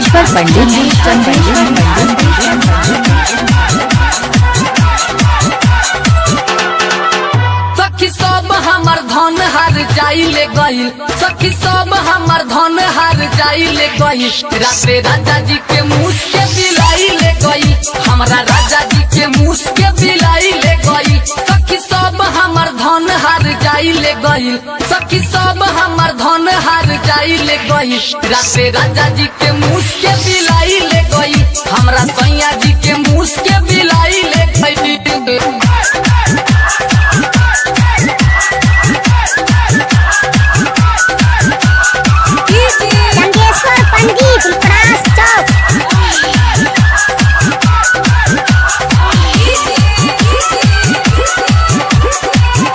चंदेश्वर पंडित जी, चंदेश्वर पंडित। सखी सब हमर धन हार जाइले गइल, सखी सब हमर धन हार जाइले गइल। राते राजा जी के मुँह के बिलाइले गइल, हमरा राजा जी के मुँह के बिलाइले गइल। सखी सब हमर धन हार जाइले गइल, सखी सब हमर धन हार जाइले गइल। राते राजा जी के मुँह के बिलाइले गइल, हमरा सैया जी के मुँह के बिलाइले गइल। चंदेश्वर पंडित विप्रास चौक।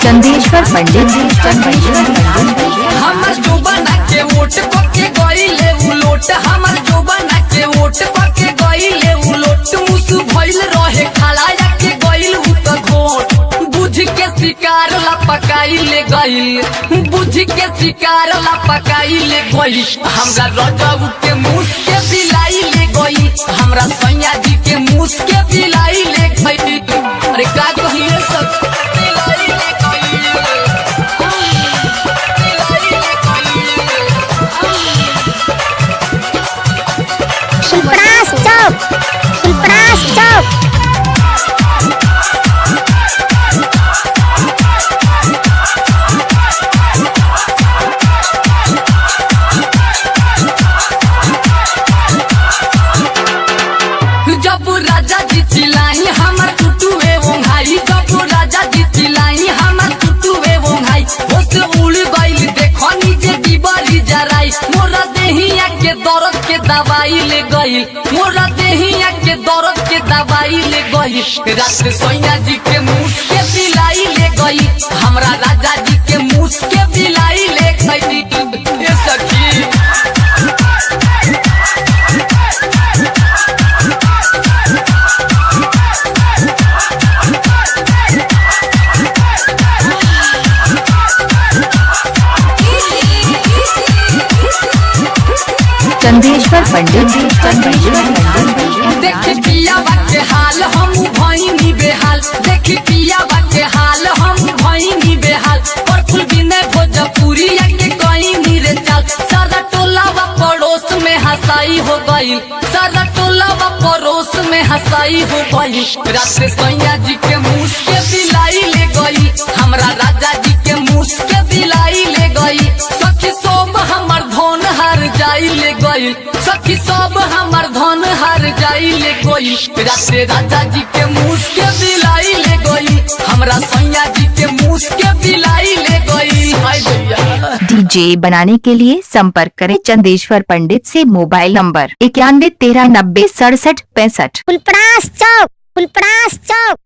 चंदेश्वर पंडित जी, चंदेश्वर पंडित। हमर जो बना के वोट पके गइले उलोट, हमर जो बना के वोट पके गइले उलोट। मुसु भइल रहे खलाया के गइल उ त घोट, बुझ के शिकार ला पकाइले गइल, बुझ के शिकार ला पकाइले गइल। हमरा रजब के मुस के बिलाइले गइल, हमरा सैया जी के मुस के बिलाइले गइल। अरे का कहिए सब बिलाइले विप्रास चौक, विप्रास चौक। जब राजा जी चिल्लाई हमर टुटुए ओंघाई, जब राजा जी चिल्लाई हमर टुटुए ओंघाई। होश उड़ गइल देखो नीचे डिबरी जराई, मोरा देहिया के दर्द के दवाई ले गइल, मोरा देहिया के दर्द के दवाई ले गइल। रात सैया जी के मुँह के बिलाई ले गइल, हमरा राजा जी के मुँह के बिलाई ले गइल। ए सखी चंदेश्वर पंडित जी, चंदेश्वर पंडित। देखी पिया के हाल हम भइनी बेहाल, देखी पिया के हाल हम भइनी बेहाल। प्रफुल विनय भोजपुरी के कहीं रे चाल, सारा टोला व पड़ोस में हंसाई हो गई, सारा टोला व पड़ोस में हंसाई हो गई। रात सैया जी के मुँह के बिलाई ले गई, हमरा राजा जी के मुँह के बिलाई ले गई। सखी सब हमर धन हार जाई ले गई, सखी सब हमर धन हार जाई ले गई। राते राजा जी के मुँह के बिलाई ले गई, हमरा सैया जी के मुँह के बिलाई ले गई। हाय भैया डीजे बनाने के लिए संपर्क करें चंदेश्वर पंडित से। Mobile number 91 13 90 67 65। विप्रास चौक, विप्रास चौक।